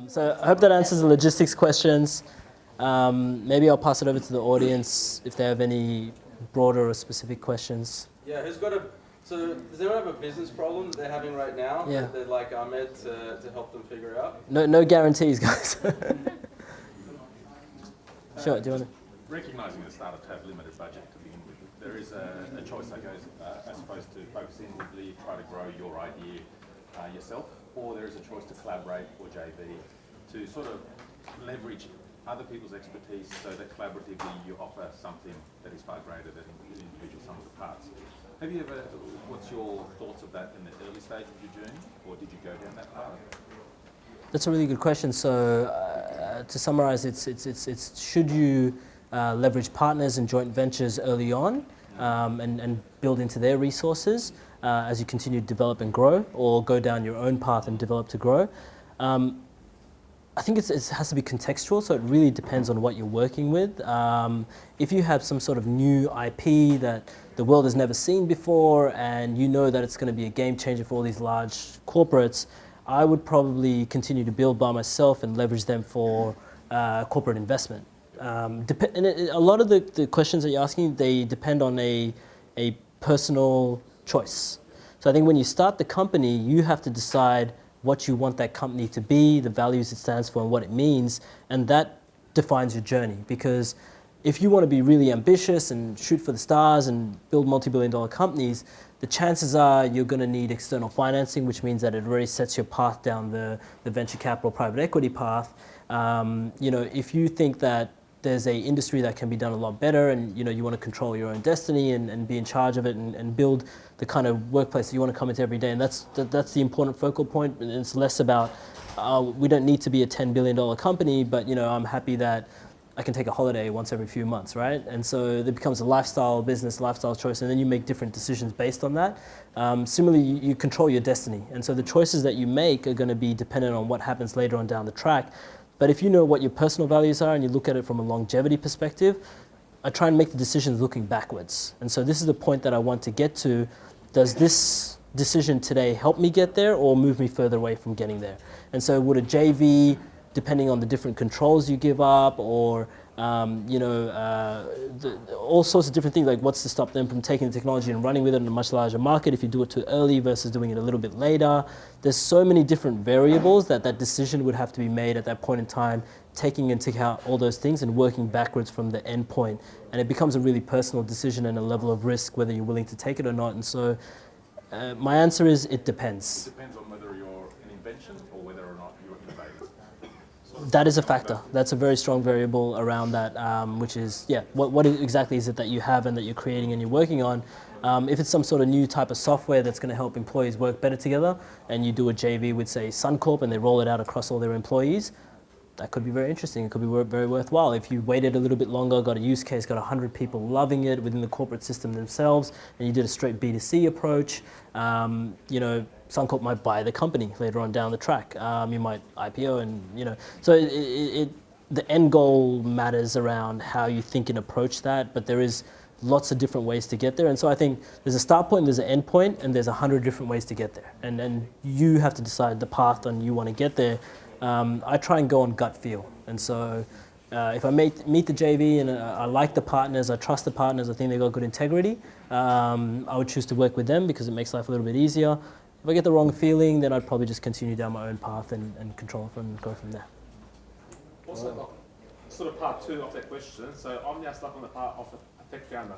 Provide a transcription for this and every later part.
So I hope that answers the logistics questions. Maybe I'll pass it over to the audience if they have any broader or specific questions. Yeah, so does anyone have a business problem that they're having right now that they'd like Ahmed to help them figure out? No guarantees, guys. Sure, do you want to? Recognising that startups have limited budget to begin with, there is a choice that goes as opposed to focusing inwardly, try to grow your idea yourself, or there is a choice to collaborate or JV to sort of leverage other people's expertise so that collaboratively you offer something that is far greater than the individual sum of the parts. Have you ever, what's your thoughts of that in the early stage of your journey, or did you go down that path? That's a really good question. So to summarize, it's should you leverage partners and joint ventures early on and build into their resources as you continue to develop and grow, or go down your own path and develop to grow? I think it has to be contextual, so it really depends on what you're working with. If you have some sort of new IP that the world has never seen before and you know that it's going to be a game changer for all these large corporates, I would probably continue to build by myself and leverage them for corporate investment. And a lot of the questions that you're asking, they depend on a personal choice. So I think when you start the company, you have to decide what you want that company to be, the values it stands for and what it means, and that defines your journey. Because if you want to be really ambitious and shoot for the stars and build multi-billion-dollar companies, the chances are you're going to need external financing, which means that it already sets your path down the venture capital private equity path. If you think that there's a industry that can be done a lot better and you want to control your own destiny and be in charge of it and build the kind of workplace that you want to come into every day, and that's the important focal point. And it's less about we don't need to be a $10 billion company, but I'm happy that I can take a holiday once every few months, right? And so it becomes a lifestyle business, lifestyle choice, and then you make different decisions based on that. Similarly, you control your destiny, and so the choices that you make are going to be dependent on what happens later on down the track. But if you know what your personal values are and you look at it from a longevity perspective, I try and make the decisions looking backwards. And so this is the point that I want to get to. Does this decision today help me get there or move me further away from getting there? And so would a JV, depending on the different controls you give up, or all sorts of different things, like what's to stop them from taking the technology and running with it in a much larger market if you do it too early versus doing it a little bit later. There's so many different variables that decision would have to be made at that point in time, taking into account all those things and working backwards from the end point. And it becomes a really personal decision and a level of risk whether you're willing to take it or not. And so my answer is it depends. It depends on whether you're an invention or whether or not you're innovative. That is a factor. That's a very strong variable around that, which is, what exactly is it that you have and that you're creating and you're working on? If it's some sort of new type of software that's going to help employees work better together, and you do a JV with, say, Suncorp, and they roll it out across all their employees, that could be very interesting. It could be very worthwhile. If you waited a little bit longer, got a use case, got 100 people loving it within the corporate system themselves, and you did a straight B2C approach, Suncorp might buy the company later on down the track. You might IPO, and so the end goal matters around how you think and approach that. But there is lots of different ways to get there, and so I think there's a start point, there's an end point, and there's 100 different ways to get there. And you have to decide the path on you want to get there. I try and go on gut feel, and so if I meet the JV and I like the partners, I trust the partners, I think they've got good integrity, I would choose to work with them because it makes life a little bit easier. If I get the wrong feeling, then I'd probably just continue down my own path and control it and go from there. Also, sort of part two of that question. So I'm now stuck on the part of a tech founder,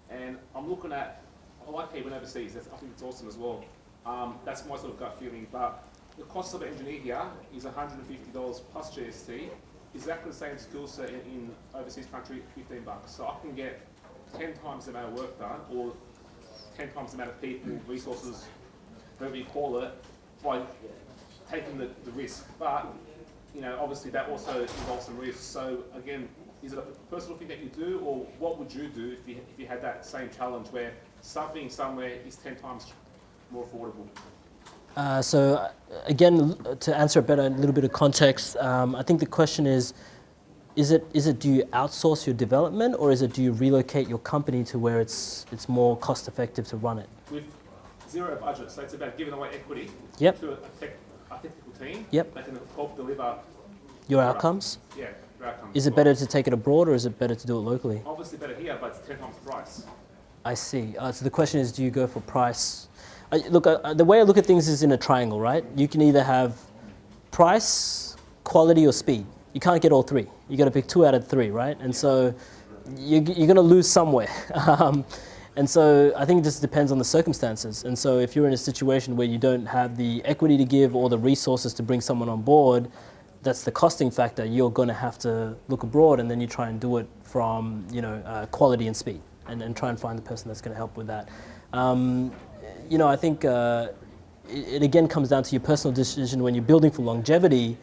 and I'm looking at, I like people overseas. I think it's awesome as well. That's my sort of gut feeling. But the cost of an engineer here is $150 plus GST. Exactly the same skill set in overseas country, $15. So I can get 10 times the amount of work done, or 10 times the amount of people, resources, whatever you call it, by taking the risk. But obviously that also involves some risk. So again, is it a personal thing that you do, or what would you do if you had that same challenge where something somewhere is 10 times more affordable? So again, to answer it better, a little bit of context. I think the question is it do you outsource your development, or is it do you relocate your company to where it's more cost effective to run it? With zero budget, so it's about giving away equity Yep. to a tech a technical team Yep. that can help deliver Your outcomes? Yeah, your outcomes. Is it better to take it abroad or is it better to do it locally? Obviously better here, but it's 10 times the price. I see. So the question is, do you go for price? The way I look at things is in a triangle, right? You can either have price, quality, or speed. You can't get all three. You got to pick 2 out of 3, right? And so you're going to lose somewhere. And so I think it just depends on the circumstances. And so if you're in a situation where you don't have the equity to give or the resources to bring someone on board, that's the costing factor. You're going to have to look abroad, and then you try and do it from quality and speed, and try and find the person that's going to help with that. I think it again comes down to your personal decision when you're building for longevity.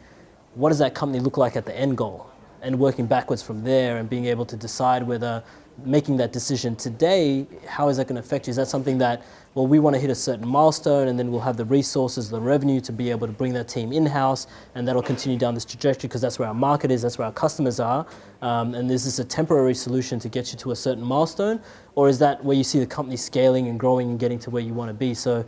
What does that company look like at the end goal? And working backwards from there and being able to decide whether making that decision today, how is that going to affect you? Is that something that, well, we want to hit a certain milestone and then we'll have the resources, the revenue to be able to bring that team in-house, and that'll continue down this trajectory because that's where our market is, that's where our customers are, and is this a temporary solution to get you to a certain milestone? Or is that where you see the company scaling and growing and getting to where you want to be? So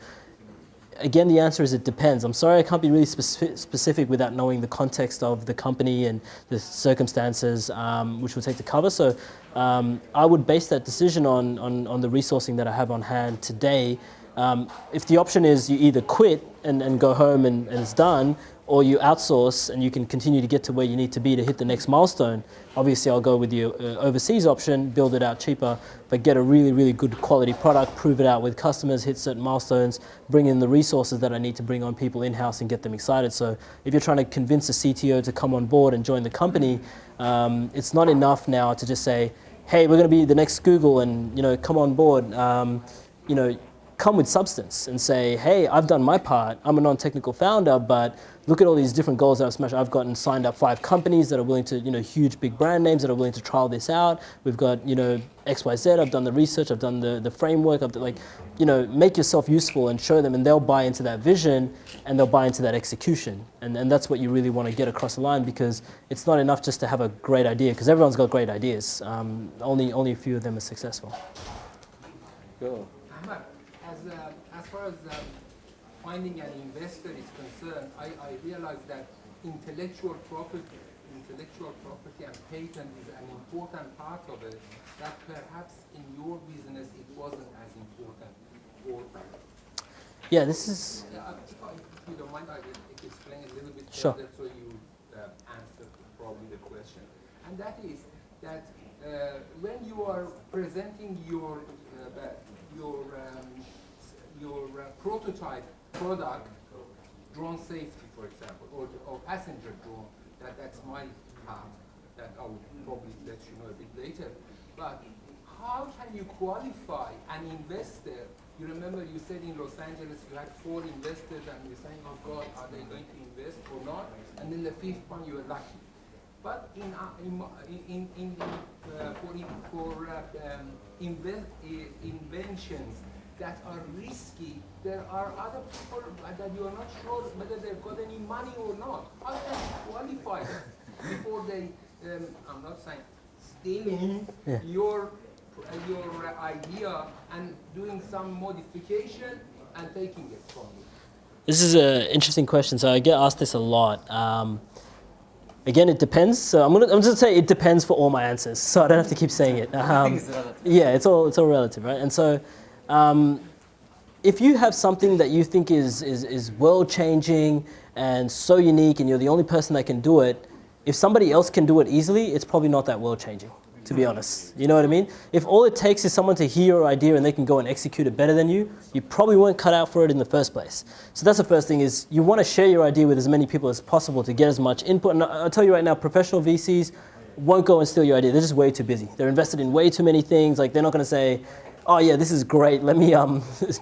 again, the answer is it depends. I'm sorry I can't be really specific without knowing the context of the company and the circumstances, which we'll take to cover. So I would base that decision on the resourcing that I have on hand today. If the option is you either quit and go home and it's done, or you outsource and you can continue to get to where you need to be to hit the next milestone, obviously I'll go with the overseas option, build it out cheaper, but get a really, really good quality product, prove it out with customers, hit certain milestones, bring in the resources that I need to bring on people in-house and get them excited. So if you're trying to convince a CTO to come on board and join the company, it's not enough now to just say, hey, we're going to be the next Google and come on board. Come with substance and say, hey, I've done my part. I'm a non-technical founder, but look at all these different goals that I've smashed. I've gotten signed up 5 companies that are willing to, huge big brand names that are willing to trial this out. We've got, XYZ. I've done the research. I've done the framework. Make yourself useful and show them, and they'll buy into that vision and they'll buy into that execution. And that's what you really want to get across the line, because it's not enough just to have a great idea, because everyone's got great ideas. Only a few of them are successful. Cool. Ahmed, as far as finding an investor is concerned, I realize that intellectual property and patent is an important part of it, that perhaps in your business it wasn't as important. Yeah, this is... If you don't mind, I will explain a little bit Sure. further so you answer probably the question. And that is that when you are presenting your prototype product, drone safety, for example, or passenger drone, that's my part, that I will probably let you know a bit later. But how can you qualify an investor? You remember you said in Los Angeles you had 4 investors and you're saying, oh God, are they going to invest or not? And then the 5th one you were lucky. But inventions that are risky, there are other people that you are not sure whether they've got any money or not. How can you qualify them before they, I'm not saying stealing your idea and doing some modification and taking it from you? This is an interesting question. So I get asked this a lot. Again, it depends. So I'm just gonna say it depends for all my answers. So I don't have to keep saying it. Yeah, it's all relative, right? And so, if you have something that you think is world changing and so unique, and you're the only person that can do it, if somebody else can do it easily, it's probably not that world changing, to be honest. You know what I mean? If all it takes is someone to hear your idea and they can go and execute it better than you, you probably weren't cut out for it in the first place. So that's the first thing, is you want to share your idea with as many people as possible to get as much input. And I'll tell you right now, professional VCs won't go and steal your idea. They're just way too busy. They're invested in way too many things. Like, they're not going to say, oh yeah, this is great, let me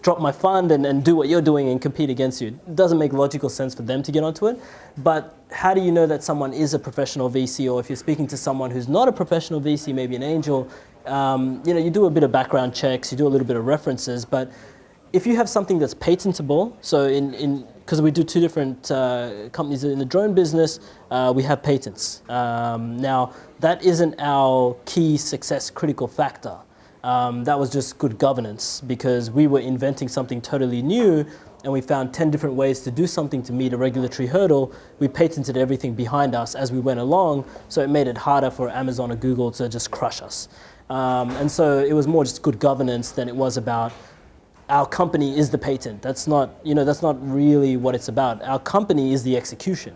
drop my fund and do what you're doing and compete against you. It doesn't make logical sense for them to get onto it. But how do you know that someone is a professional VC? Or if you're speaking to someone who's not a professional VC, maybe an angel, you do a bit of background checks, you do a little bit of references. But if you have something that's patentable, so because we do 2 different companies in the drone business, we have patents. Now, that isn't our key success critical factor. That was just good governance, because we were inventing something totally new and we found 10 different ways to do something to meet a regulatory hurdle, we patented everything behind us as we went along, so it made it harder for Amazon or Google to just crush us. And so it was more just good governance than it was about our company is the patent. That's not really what it's about. Our company is the execution.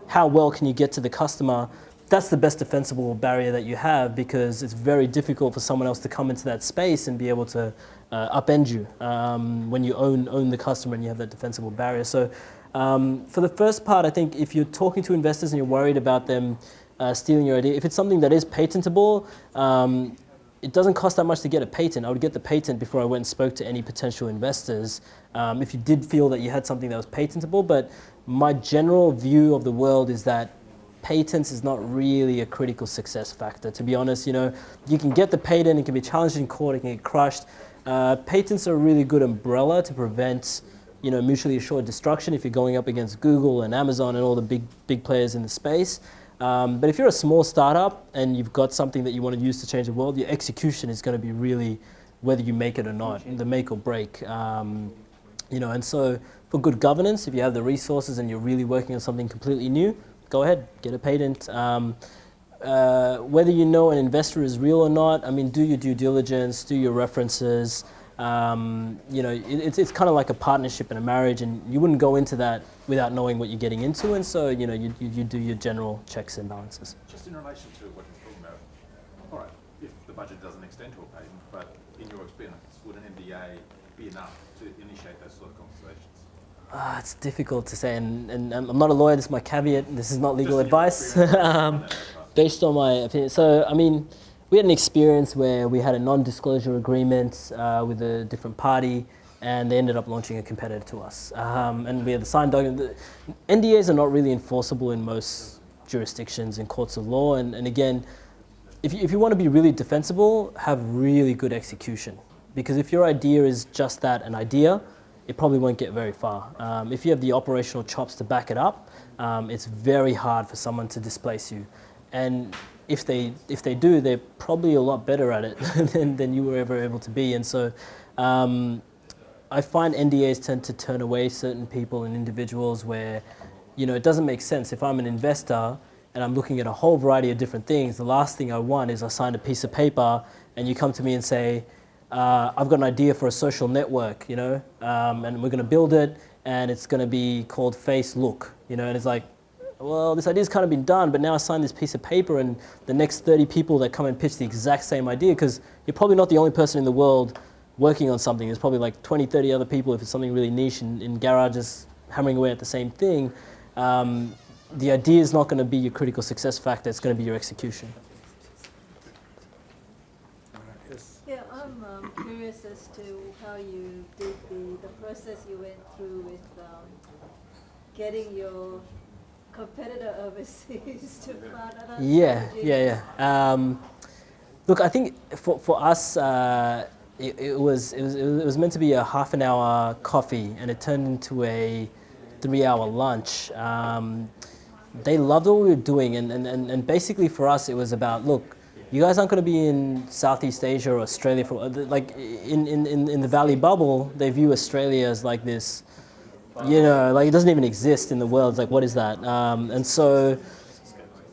How well can you get to the customer? That's the best defensible barrier that you have, because it's very difficult for someone else to come into that space and be able to upend you when you own the customer and you have that defensible barrier. So for the first part, I think if you're talking to investors and you're worried about them stealing your idea, if it's something that is patentable, it doesn't cost that much to get a patent. I would get the patent before I went and spoke to any potential investors if you did feel that you had something that was patentable. But my general view of the world is that patents is not really a critical success factor. To be honest, you can get the patent, it can be challenged in court, it can get crushed. Patents are a really good umbrella to prevent mutually assured destruction if you're going up against Google and Amazon and all the big players in the space. But if you're a small startup and you've got something that you want to use to change the world, your execution is going to be really whether you make it or not, the make or break. And so for good governance, if you have the resources and you're really working on something completely new, go ahead, get a patent. Whether you know an investor is real or not, do your due diligence, do your references. It's kind of like a partnership and a marriage, and you wouldn't go into that without knowing what you're getting into, and so you do your general checks and balances. Just in relation to what you're talking about, all right, if the budget doesn't extend to a patent, but in your experience, would an NDA be enough to initiate those sort of conversations? It's difficult to say, and I'm not a lawyer, this is my caveat, this is not legal advice, based on my opinion. So, we had an experience where we had a non-disclosure agreement with a different party, and they ended up launching a competitor to us. And we had the signed document. NDAs are not really enforceable in most jurisdictions and courts of law, and again, if you want to be really defensible, have really good execution. Because if your idea is just that, an idea, it probably won't get very far. If you have the operational chops to back it up, it's very hard for someone to displace you. And if they do, they're probably a lot better at it than you were ever able to be. And so I find NDAs tend to turn away certain people and individuals where, it doesn't make sense. If I'm an investor and I'm looking at a whole variety of different things, the last thing I want is I sign a piece of paper and you come to me and say, I've got an idea for a social network, and we're going to build it, and it's going to be called Face Look, and it's like, well, this idea's kind of been done, but now I signed this piece of paper, and the next 30 people that come and pitch the exact same idea, because you're probably not the only person in the world working on something. There's probably like 20, 30 other people if it's something really niche in garages hammering away at the same thing. The idea is not going to be your critical success factor, it's going to be your execution. Yeah, I'm curious as to how you did the process you went through with getting your competitor overseas to fund other Yeah. Look, I think for us, it was meant to be a half an hour coffee, and it turned into a 3-hour lunch. They loved what we were doing, and basically for us, it was about, look, you guys aren't going to be in Southeast Asia or Australia for in the Valley bubble. They view Australia as like this, it doesn't even exist in the world. It's like, what is that? And so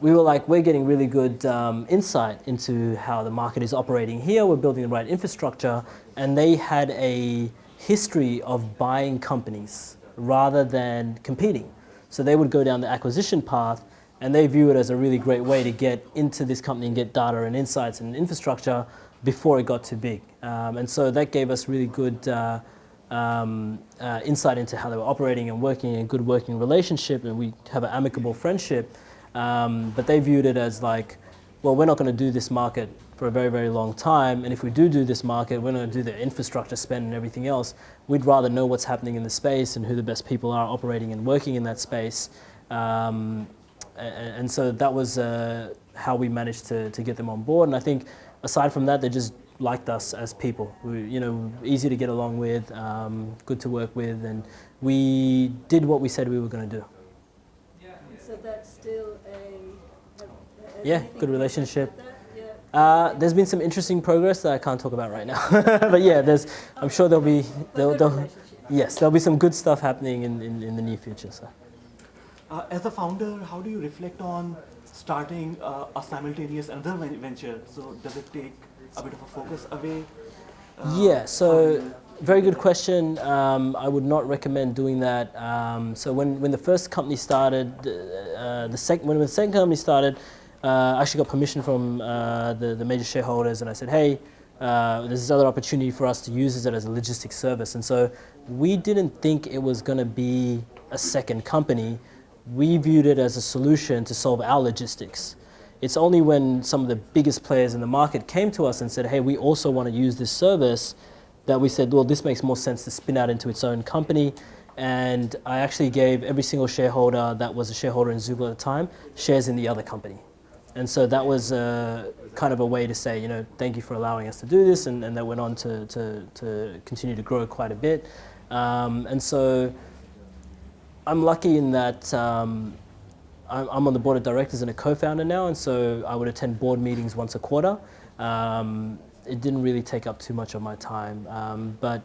we were like, we're getting really good insight into how the market is operating here. We're building the right infrastructure, and they had a history of buying companies rather than competing. So they would go down the acquisition path, and they view it as a really great way to get into this company and get data and insights and infrastructure before it got too big. And so that gave us really good insight into how they were operating and working in a good working relationship, and we have an amicable friendship. But they viewed it as like, well, we're not going to do this market for a very, very long time, and if we do this market, we're going to do the infrastructure spend and everything else. We'd rather know what's happening in the space and who the best people are operating and working in that space. And so that was how we managed to get them on board. And I think aside from that, they just liked us as people. We, easy to get along with, good to work with, and we did what we said we were going to do. So that's still good relationship. Yeah. There's been some interesting progress that I can't talk about right now. But yeah, I'm sure there'll be. Yes, there'll be some good stuff happening in the near future. So. As a founder, how do you reflect on starting a simultaneous another venture? So does it take a bit of a focus away? Yeah, so very good question. I would not recommend doing that. So when the first company started, when the second company started, I actually got permission from the major shareholders, and I said, hey, there's this other opportunity for us to use it as a logistics service. And so we didn't think it was going to be a second company. We viewed it as a solution to solve our logistics. It's only when some of the biggest players in the market came to us and said, hey, we also want to use this service, that we said, well, this makes more sense to spin out into its own company. And I actually gave every single shareholder that was a shareholder in Zoogle at the time shares in the other company. And so that was kind of a way to say, you know, thank you for allowing us to do this, and that went on to continue to grow quite a bit. And so I'm lucky in that I'm on the board of directors and a co-founder now, and so I would attend board meetings once a quarter. It didn't really take up too much of my time, but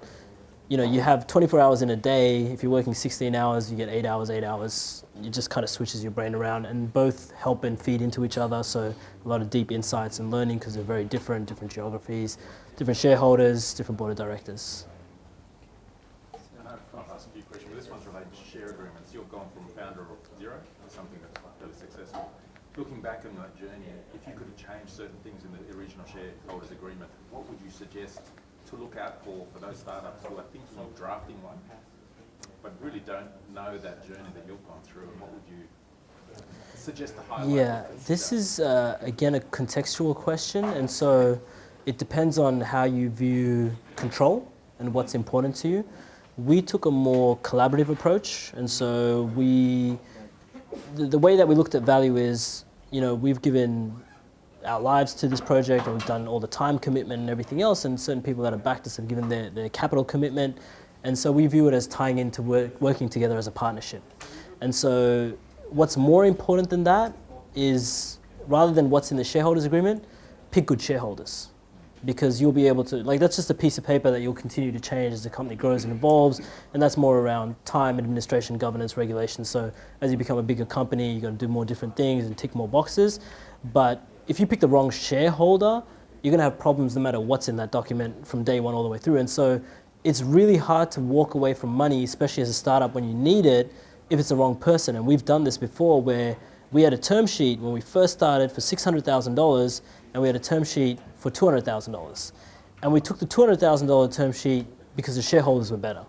you know, you have 24 hours in a day. If you're working 16 hours, you get 8 hours, 8 hours. It just kind of switches your brain around, and both help and feed into each other. So a lot of deep insights and learning, because they're very different geographies, different shareholders, different board of directors. I'll ask a few questions. This one's related to share agreements. You've gone from founder of zero to something that's fairly successful. Looking back on that journey, if you could have changed certain things in the original shareholders agreement, what would you suggest to look out for those startups who are thinking of drafting one, but really don't know that journey that you've gone through? And what would you suggest to highlight? Yeah, this is again a contextual question, and so it depends on how you view control and what's important to you. We took a more collaborative approach, and so the way that we looked at value is, you know, we've given our lives to this project, and we've done all the time commitment and everything else, and certain people that have backed us have given their capital commitment, and so we view it as tying into working together as a partnership. And so what's more important than that is, rather than what's in the shareholders agreement, pick good shareholders, because you'll be able to, like, that's just a piece of paper that you'll continue to change as the company grows and evolves, and that's more around time, administration, governance, regulation. So as you become a bigger company, you're going to do more different things and tick more boxes. But if you pick the wrong shareholder, you're going to have problems no matter what's in that document from day one all the way through. And so it's really hard to walk away from money, especially as a startup when you need it, if it's the wrong person. And we've done this before, where we had a term sheet when we first started for $600,000, and we had a term sheet for $200,000. And we took the $200,000 term sheet because the shareholders were better.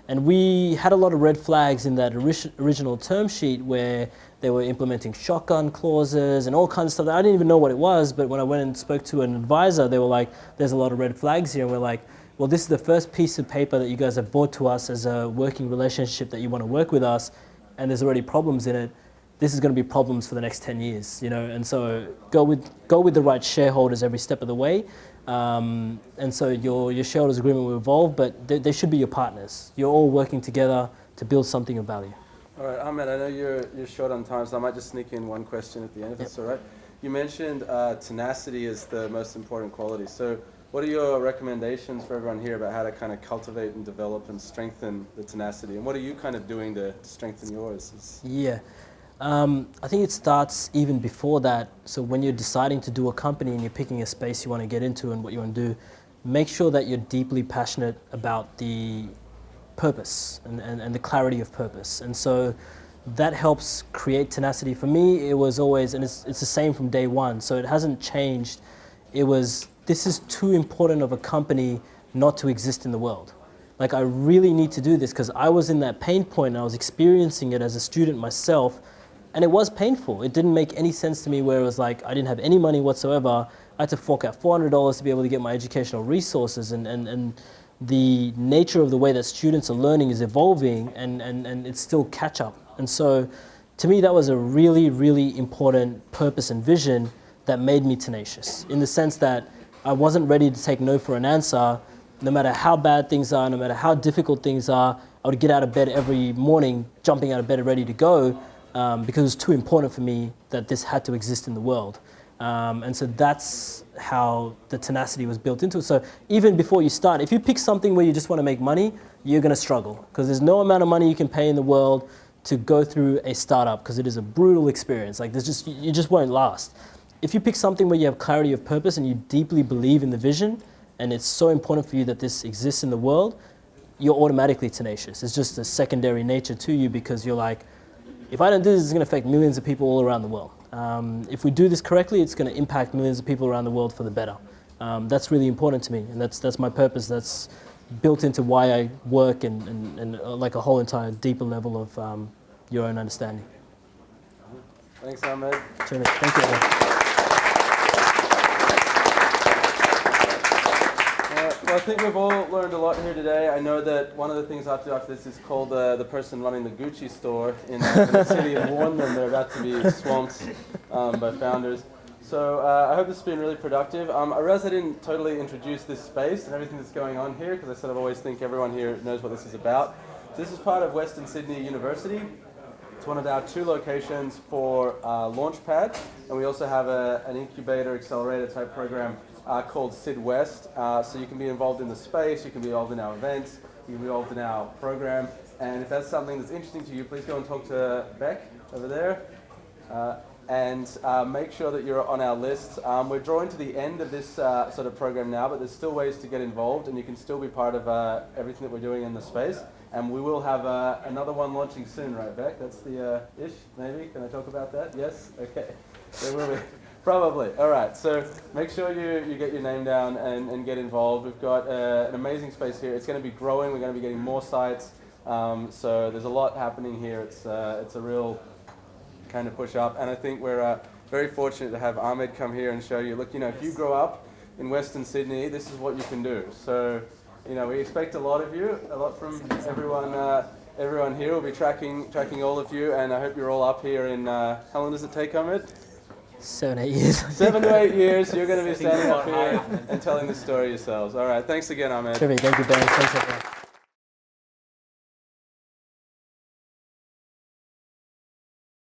And we had a lot of red flags in that original term sheet, where they were implementing shotgun clauses and all kinds of stuff. I didn't even know what it was, but when I went and spoke to an advisor, they were like, there's a lot of red flags here. And we're like, well, this is the first piece of paper that you guys have brought to us as a working relationship that you want to work with us, and there's already problems in it. This is going to be problems for the next 10 years, you know. And so go with the right shareholders every step of the way. And so your shareholders agreement will evolve, but they should be your partners. You're all working together to build something of value. All right, Ahmed, I know you're short on time, so I might just sneak in one question at the end, if that's all right. You mentioned tenacity is the most important quality. So what are your recommendations for everyone here about how to kind of cultivate and develop and strengthen the tenacity? And what are you kind of doing to strengthen yours? Yeah. I think it starts even before that. So when you're deciding to do a company and you're picking a space you want to get into and what you want to do, make sure that you're deeply passionate about the purpose and the clarity of purpose. And so that helps create tenacity. For me, it was always, and it's the same from day one, so it hasn't changed. It was, this is too important of a company not to exist in the world. Like, I really need to do this, because I was in that pain point and I was experiencing it as a student myself. And it was painful. It didn't make any sense to me, where it was like, I didn't have any money whatsoever. I had to fork out $400 to be able to get my educational resources. And the nature of the way that students are learning is evolving, and it's still catch up. And so to me, that was a really, really important purpose and vision that made me tenacious, in the sense that I wasn't ready to take no for an answer. No matter how bad things are, no matter how difficult things are, I would get out of bed every morning, jumping out of bed ready to go, because it was too important for me that this had to exist in the world. And so that's how the tenacity was built into it. So even before you start, if you pick something where you just want to make money, you're going to struggle, because there's no amount of money you can pay in the world to go through a startup, because it is a brutal experience. Like, you just won't last. If you pick something where you have clarity of purpose and you deeply believe in the vision, and it's so important for you that this exists in the world, you're automatically tenacious. It's just a secondary nature to you, because you're like, if I don't do this, it's going to affect millions of people all around the world. If we do this correctly, it's going to impact millions of people around the world for the better. That's really important to me, and that's my purpose. That's built into why I work, and like a whole entire deeper level of your own understanding. Thanks, Ahmed. Thank you. Well, I think we've all learned a lot here today. I know that one of the things I have to do after this is call the person running the Gucci store in the city and warn them they're about to be swamped by founders. So I hope this has been really productive. I realize I didn't totally introduce this space and everything that's going on here, because I sort of always think everyone here knows what this is about. So this is part of Western Sydney University. It's one of our 2 locations for Launchpad, and we also have an incubator accelerator type program called Sid West. So you can be involved in the space, you can be involved in our events, you can be involved in our program, and if that's something that's interesting to you, please go and talk to Beck over there. And make sure that you're on our list. We're drawing to the end of this sort of program now, but there's still ways to get involved, and you can still be part of everything that we're doing in the space. And we will have another one launching soon, right, Beck? That's the ish, maybe? Can I talk about that? Yes? Okay. There will be. Probably. All right. So make sure you get your name down and get involved. We've got an amazing space here. It's going to be growing. We're going to be getting more sites. So there's a lot happening here. It's a real kind of push up. And I think we're very fortunate to have Ahmed come here and show you, look, if you grow up in Western Sydney, this is what you can do. So, we expect a lot of you, a lot from everyone here. We'll be tracking all of you, and I hope you're all up here in, how long does it take, Ahmed? 7, 8 years. 7 to 8 years, you're going to be standing up here and telling the story yourselves. All right, thanks again, Ahmed. Thank you, Ben. Thanks, everyone.